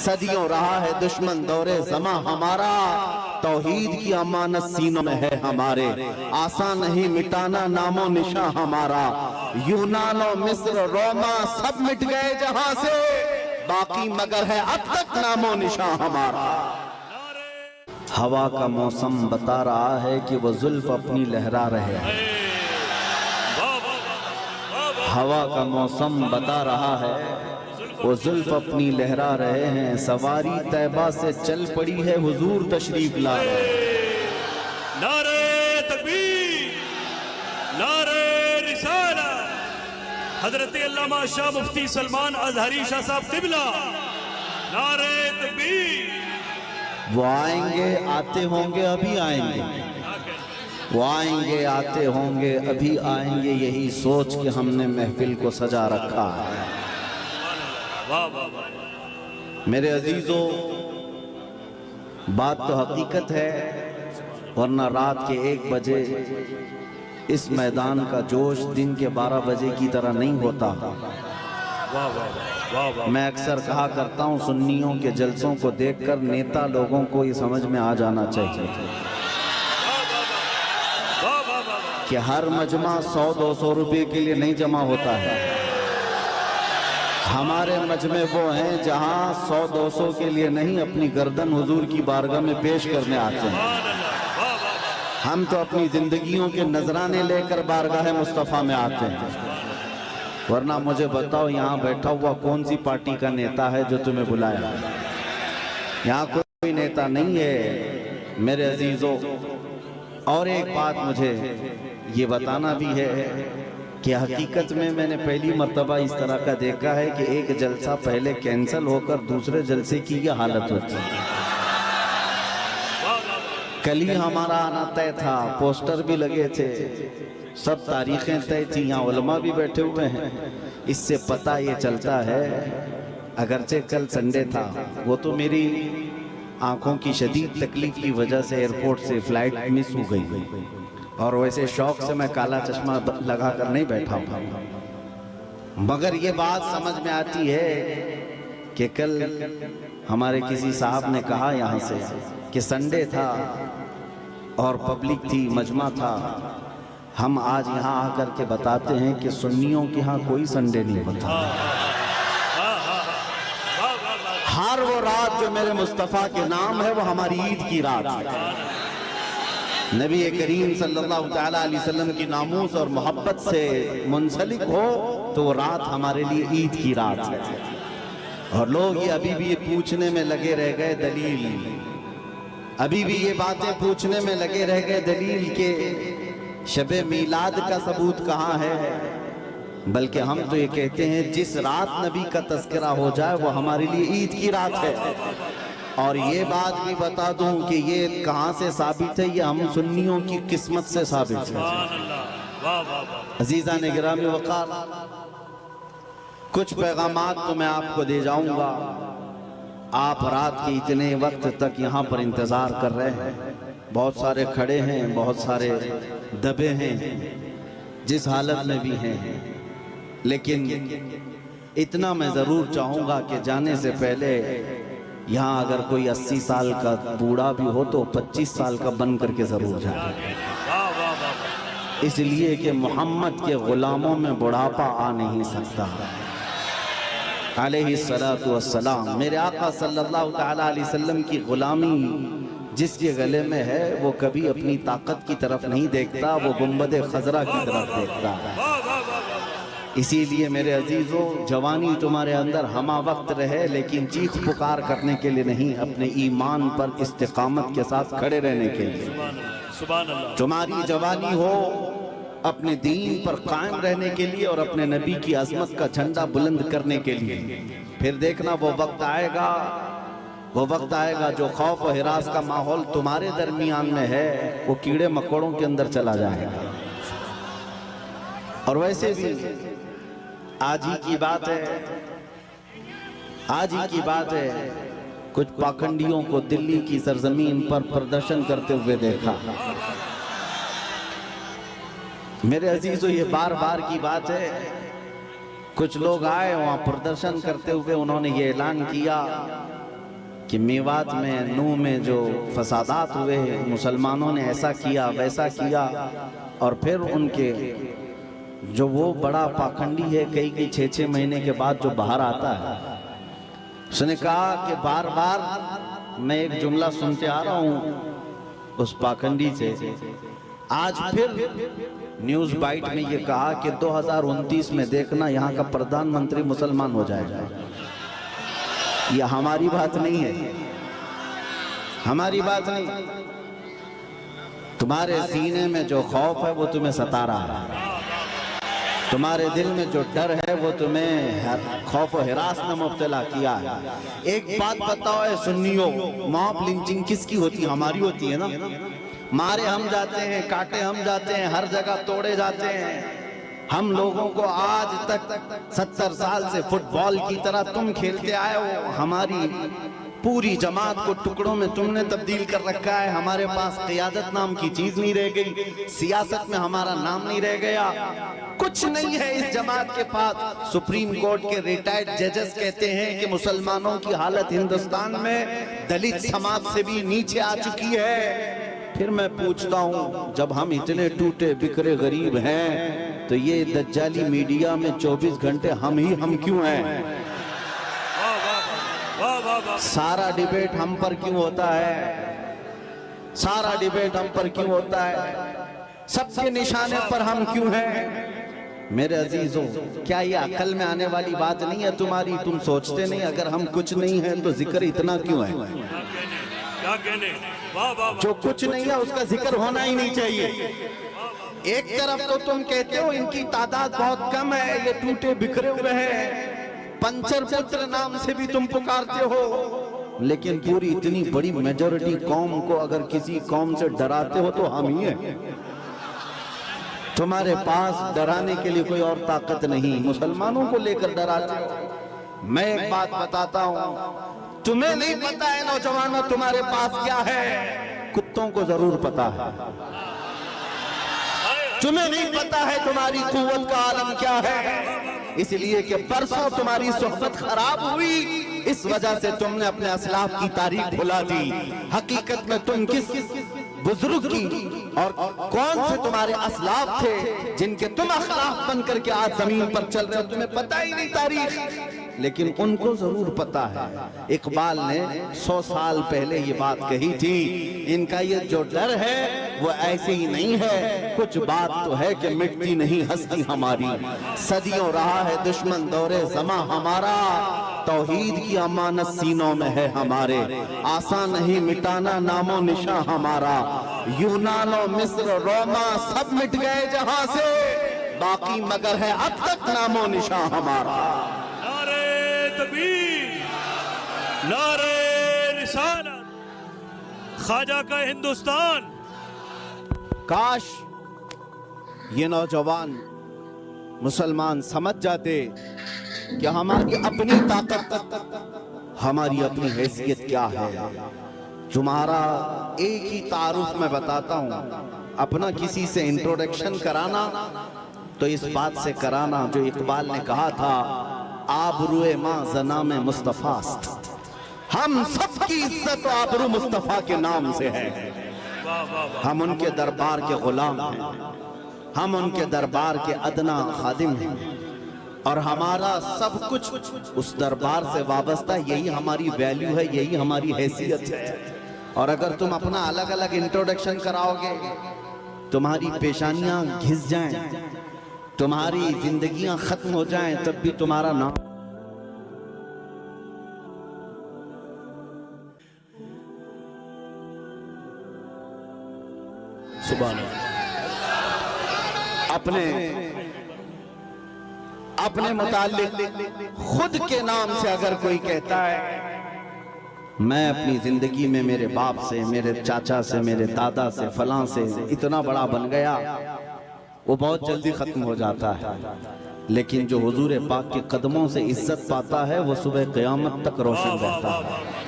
सदियों रहा है दुश्मन दौरे ज़मा हमारा, तौहीद की अमानत सीनों में है हमारे, आसान नहीं मिटाना नामो निशा हमारा। यूनानो मिस्र रोमा सब मिट गए जहां से, बाकी मगर है अब तक नामो निशा हमारा। हवा का मौसम बता रहा है कि वो जुल्फ अपनी लहरा रहे हैं। हवा का मौसम बता रहा है वो जुल्फ अपनी लहरा रहे हैं। सवारी तैबा से चल पड़ी है, हुजूर तशरीफ ला रहे हैं। नारे तकबीर, नारे रिसालत, हजरत अल्लामा शाह मुफ्ती सलमान अजहरी शाह साहब क़िबला, नारे तकबीर। वो आएंगे आते होंगे अभी आएंगे, वो आएंगे आते होंगे अभी आएंगे, यही सोच के हमने महफिल को सजा रखा है। मेरे अजीजों, बात तो हकीकत है, वरना रात के 1 बजे इस मैदान का जोश दिन के 12 बजे की तरह नहीं होता। मैं अक्सर कहा करता हूँ, सुन्नियों के जलसों को देखकर नेता लोगों को ये समझ में आ जाना चाहिए कि हर मजमा 100-200 रुपए के लिए नहीं जमा होता है। हमारे मजमे वो हैं जहां 100-200 के लिए नहीं, अपनी गर्दन हुजूर की बारगाह में पेश करने आते हैं। हम तो अपनी जिंदगियों के नजराने लेकर बारगाह मुस्तफ़ा में आते हैं। वरना मुझे बताओ, यहाँ बैठा हुआ कौन सी पार्टी का नेता है जो तुम्हें बुलाया? यहाँ कोई नेता नहीं है मेरे अजीजों। और एक बात मुझे ये बताना भी है कि हकीकत में मैंने पहली मर्तबा इस तरह का देखा है कि एक जलसा पहले कैंसिल होकर दूसरे जलसे की यह हालत होती है। कल ही हमारा आना तय था, पोस्टर भी लगे थे, सब तारीखें तय थी, यहाँ उलमा भी बैठे हुए हैं। इससे पता ये चलता है, अगरचे कल संडे था, वो तो मेरी आंखों की शदीद तकलीफ की वजह से एयरपोर्ट से फ्लाइट मिस हो गई, और वैसे शौक से मैं काला चश्मा लगा कर नहीं बैठा हूँ। मगर ये बात समझ में आती है कि कल हमारे किसी साहब ने कहा यहाँ से कि संडे था और पब्लिक थी, मजमा था। हम आज यहाँ आकर के बताते हैं कि सुन्नियों के यहाँ कोई संडे नहीं होता। हर वो रात जो मेरे मुस्तफ़ा के नाम है वो हमारी ईद की रात है। नबी करीम सल्लल्लाहु तआला अलैहि वसल्लम की नामूस और मोहब्बत से मुंसलिक हो तो वो रात हमारे लिए ईद की रात है। और लोग ये अभी भी ये पूछने में लगे रह गए दलील, अभी भी ये बातें पूछने में लगे रह गए दलील के शबे मीलाद का सबूत कहाँ है। बल्कि हम तो ये कहते हैं जिस रात नबी का तज़किरा हो जाए वो हमारे लिए ईद की रात है। और ये बात भी बता दूं कि ये कहाँ से साबित है, ये हम सुन्नियों की किस्मत से साबित है। अजीज़ान गिरामी वक़ार, कुछ पैगामात तो मैं आपको दे जाऊंगा। आप रात के इतने वक्त तक यहाँ पर इंतज़ार कर रहे हैं, बहुत सारे खड़े हैं, बहुत सारे दबे हैं, जिस हालत में भी हैं। लेकिन इतना मैं ज़रूर चाहूँगा कि जाने से पहले यहाँ अगर कोई 80 साल का बूढ़ा भी हो तो 25 साल का बन करके ज़रूर जाए, इसलिए कि मोहम्मद के ग़ुलामों में बुढ़ापा आ नहीं सकता। अलैहिस्सलातु वस्सलाम, मेरे आका सल्लल्लाहु तआला अलैहि वसल्लम की ग़ुलामी जिसके गले में है वो कभी अपनी ताकत की तरफ नहीं देखता, वो गुंबद खजरा की तरफ देखता है। इसीलिए मेरे अजीजों, जवानी तुम्हारे अंदर हमा वक्त रहे, लेकिन चीख पुकार करने के लिए नहीं, अपने ईमान पर इस्तिकामत के साथ खड़े रहने के लिए। तुम्हारी जवानी हो अपने दीन पर कायम रहने के लिए और अपने नबी की अजमत का झंडा बुलंद करने के लिए। फिर देखना वो वक्त आएगा, वो वक्त आएगा जो खौफ और हिरास का माहौल तुम्हारे दरमियान में है वो कीड़े मकोड़ों के अंदर चला जाएगा। और वैसे भी आज ही की बात है, आज ही की बात है, कुछ पाखंडियों को दिल्ली की सरजमीन पर प्रदर्शन करते हुए देखा। मेरे अजीजों, ये बार बार की बात है, कुछ लोग आए वहां प्रदर्शन करते हुए, उन्होंने ये ऐलान किया कि मेवात में नूह में जो फसादात हुए, मुसलमानों ने ऐसा किया वैसा किया, और फिर उनके जो वो बड़ा पाखंडी है कई 6-6 महीने के बाद जो बाहर आता है, उसने कहा कि बार बार मैं एक जुमला सुनते आ रहा हूँ उस पाखंडी से, आज फिर न्यूज़ बाइट में ये कहा कि 2029 में देखना यहाँ का प्रधानमंत्री मुसलमान हो जाएगा। ये हमारी बात नहीं है, हमारी बात नहीं। तुम्हारे सीने में जो खौफ है वो तुम्हें सता रहा है, तुम्हारे दिल में जो डर है वो तुम्हें खौफ और हिरास में मुब्तला किया है। एक बात बताओ है सुन्नियों, मॉब लिंचिंग किसकी होती है? हमारी होती है ना। मारे हम जाते हैं, काटे हम जाते हैं, हर जगह तोड़े जाते हैं। हम लोगों को आज तक 70 साल से फुटबॉल की तरह तुम खेलते आए हो, हमारी पूरी जमात को टुकड़ों में तुमने तब्दील कर रखा है। हमारे पास क़ियादत नाम की चीज नहीं रह गई, सियासत में हमारा नाम नहीं रह गया, कुछ नहीं है इस जमात के पास। सुप्रीम कोर्ट के रिटायर्ड जजेस कहते हैं कि मुसलमानों की हालत हिंदुस्तान में दलित समाज से भी नीचे आ चुकी है। फिर मैं पूछता हूँ, जब हम इतने टूटे बिखरे गरीब हैं तो ये दज्जाली मीडिया में 24 घंटे हम क्यों हैं? सारा डिबेट हम पर क्यों होता है? सारा डिबेट हम पर क्यों होता है? सबके निशाने पर हम क्यों हैं? मेरे अजीजों, क्या ये अकल में आने वाली बात नहीं है तुम्हारी? तुम सोचते नहीं अगर हम कुछ नहीं है तो जिक्र इतना क्यों है? क्या कहने? जो कुछ नहीं है उसका जिक्र होना ही नहीं चाहिए। एक तरफ तो तुम कहते हो इनकी तादाद बहुत कम है, ये टूटे बिखरे हुए हैं, पंचर पुत्र नाम से भी तुम पुकारते हो, लेकिन पूरी इतनी बड़ी मेजॉरिटी कौम को अगर किसी कौम से डराते हो तो हम ही हैं। तुम्हारे पास डराने के लिए कोई और ताकत नहीं, मुसलमानों को लेकर डराते हो। मैं एक बात बताता हूँ, तुम्हें नहीं पता है नौजवानों तुम्हारे पास क्या है, कुत्तों को जरूर पता है। तुम्हें नहीं पता है तुम्हारी कुव्वत का आलम क्या है, इसलिए कि परसों तुम्हारी सोहबत खराब हुई, इस वजह से तुमने अपने असलाफ की तारीख भुला दी। हकीकत में तुम किस बुजुर्ग की और कौन से तुम्हारे असलाफ थे जिनके तुम अखलाफ बन करके आज जमीन पर चल रहे हो, तुम्हें पता ही नहीं तारीख, लेकिन उनको जरूर पता है। इकबाल ने 100 साल पहले ये बात कही थी, इनका ये जो डर है वो ऐसे ही नहीं है, कुछ बात तो है कि मिटती नहीं हस्ती हमारी। सदियों रहा है दुश्मन दौरे ज़मा हमारा, तौहीद की अमानत सीनों में है हमारे, आसान नहीं मिटाना नामो निशा हमारा। यूनान और मिस्र रोमा सब मिट गए जहां से, बाकी मगर है अब तक नामो निशा हमारा। नारे रिसालत, ख्वाजा का हिंदुस्तान। काश ये नौजवान मुसलमान समझ जाते कि हमारी अपनी ताकत, हमारी अपनी हैसियत क्या है। तुम्हारा एक ही तारुफ में बताता हूँ, अपना किसी से इंट्रोडक्शन कराना तो इस बात से कराना जो इकबाल ने कहा था, आबरूए माँ जना में मुस्तफास्त। हम सबकी इज्जत आबरू मुस्तफा के नाम से है। हम उनके दरबार के गुलाम हैं, हम उनके दरबार के अदना खादिम हैं, और हमारा सब कुछ उस दरबार से वाबस्ता। यही हमारी वैल्यू है, यही हमारी हैसियत है। और अगर तुम अपना अलग अलग इंट्रोडक्शन कराओगे, तुम्हारी पेशानियां घिस जाएं, तुम्हारी जिंदगियां खत्म हो जाएं, तब भी तुम्हारा नाम सुभान अपने मुताल्लिक खुद के नाम से अगर कोई कहता है, मैं अपनी जिंदगी में मेरे बाप से, मेरे चाचा से, मेरे दादा से, फलां से इतना बड़ा बन गया, वो बहुत जल्दी खत्म हो जाता है। लेकिन जो हुजूर पाक के कदमों से इज्जत पाता है वो सुबह क़यामत तक रोशन रहता है।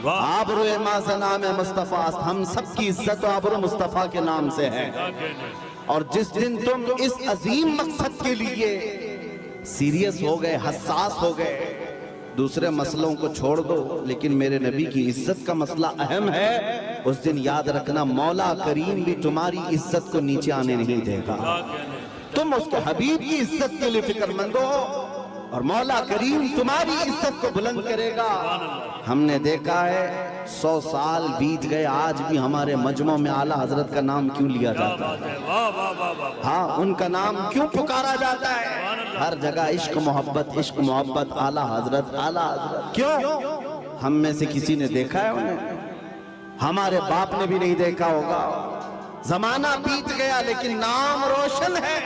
आबरूए माज़ना में मुस्तफा, हम सबकी इज्जत आबरू मुस्तफा के नाम से है। और जिस दिन तुम इस अजीम मकसद के लिए सीरियस हो गए, हसास हो गए, दूसरे मसलों को छोड़ दो, लेकिन मेरे नबी की इज्जत का मसला अहम है। उस दिन याद रखना, मौला करीम भी तुम्हारी इज्जत को नीचे आने नहीं देगा। क्या कहने तुम उसके हबीब की इज्जत के लिए फिक्रमंद हो और मौला करीम तुम्हारी इज्जत को बुलंद करेगा। हमने देखा है 100 साल बीत गए, आज भी हमारे मजमों में आला हजरत का नाम क्यों लिया क्या जाता है? बात है, वाह वाह वाह वाह। हाँ, उनका नाम क्यों पुकारा जाता है? हर जगह इश्क मोहब्बत, आला हजरत, आला हजरत। क्यों? हम में से किसी ने देखा है उन्हें? हमारे बाप ने भी नहीं देखा होगा। जमाना बीत गया लेकिन नाम रोशन है,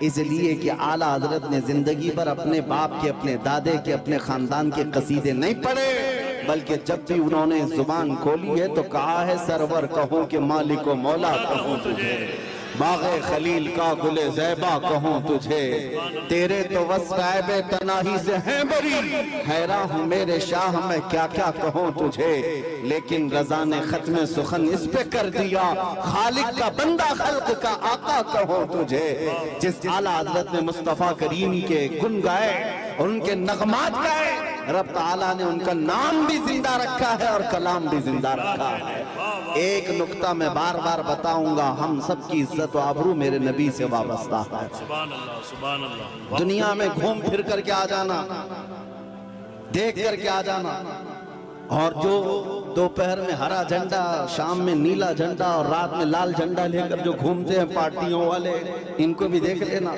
इसलिए कि आला हजरत ने जिंदगी भर अपने बाप के, अपने दादे के, अपने खानदान के कसीदे नहीं पढ़े, बल्कि जब भी उन्होंने जुबान खोली है तो कहा है सरवर कहूं कि मालिक व मौला कहूं तुझे, बाग़े खलील का गुले ज़ैबा कहूं तुझे, तेरे तो वस्फ़ तनाही से हैं बरी, हैरान हूँ मेरे शाह मैं क्या क्या कहूं तुझे, लेकिन रज़ा ने खत्म सुखन इस पे कर दिया, खालिक का बंदा खल्क का आका कहूं तुझे। जिस आला हज़रत ने मुस्तफ़ा करीम के गुन गाए और उनके नगमात गाए, रब ताला ने उनका नाम भी जिंदा रखा है और कलाम भी जिंदा रखा है। एक नुक्ता मैं बार बार बताऊंगा, हम सब की इज्जत और आबरू मेरे नबी से वाबस्ता है। सुभान अल्लाह, सुभान अल्लाह। दुनिया में घूम फिर करके आ जाना, देख करके आ जाना, और जो दोपहर में हरा झंडा, शाम में नीला झंडा और रात में लाल झंडा लेकर जो घूमते हैं पार्टियों वाले, इनको भी देख लेना।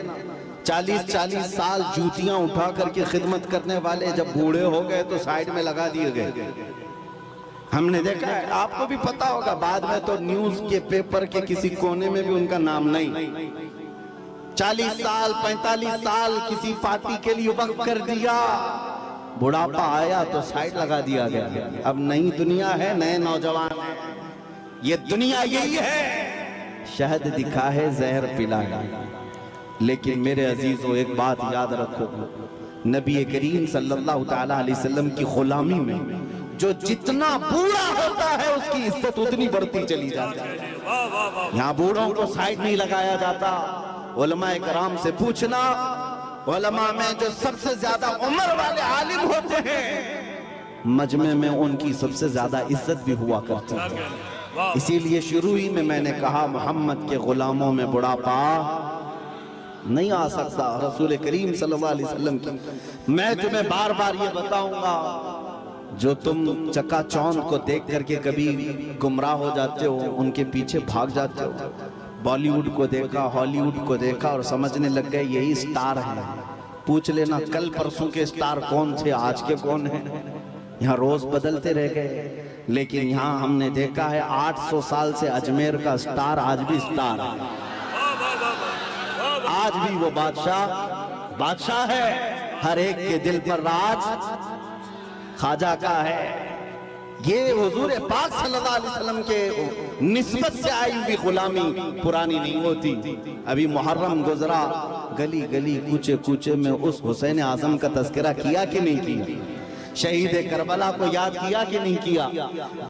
40-40 साल जूतियां उठा करके खिदमत करने वाले जब बूढ़े हो गए तो साइड में लगा दिए गए। हमने देखा है, आपको भी पता होगा, बाद में तो न्यूज के पेपर के किसी कोने में भी उनका नाम नहीं। 40 साल 45 साल किसी पार्टी के लिए वक्त कर दिया, बुढ़ापा आया तो साइड लगा दिया गया। अब नई दुनिया है, नए नौजवान है, ये दुनिया यही है। शहद दिखा है, जहर पिलाया। लेकिन मेरे अजीजों, एक बात याद रखो, नबी करीम सल्लल्लाहु तआला अलैहि वसल्लम की गुलामी में जो जितना बूढ़ा होता है उसकी इज्जत उतनी बढ़ती चली जाती है। वाह वाह वाह। यहाँ बूढ़ों को साइड नहीं लगाया जाता। उलमाए कराम से पूछना, उलमा में जो सबसे ज्यादा उम्र वाले आलिम होते हैं, मजमे में उनकी सबसे ज्यादा इज्जत भी हुआ करती क्या है। कहने, वाह। इसीलिए शुरू ही में मैंने कहा, मोहम्मद के गुलामों में बुढ़ापा नहीं आ सकता। रसूल करीम सल्लल्लाहु अलैहि वसल्लम की मैं तुम्हें बार बार ये बताऊंगा, जो तुम चकाचौंध को देख करके कभी गुमराह हो जाते हो, उनके पीछे भाग जाते हो। बॉलीवुड को देखा, हॉलीवुड को देखा और समझने लग गए यही स्टार है। पूछ लेना कल परसों के स्टार कौन थे, आज के कौन हैं। यहाँ रोज बदलते रह गए। लेकिन यहाँ हमने देखा है 800 साल से अजमेर का स्टार आज भी स्टार है। आज भी वो बादशाह है, हर एक के दिल पर राज ख्वाजा का है। ये हुजूर पाक सल्लल्लाहु अलैहि वसल्लम के निस्बत से आई हुई गुलामी पुरानी नहीं होती। अभी मुहर्रम गुजरा, गली गली कूचे कूचे में उस हुसैन आजम का तज़किरा किया कि नहीं किया? शहीद करबला को याद किया कि नहीं किया?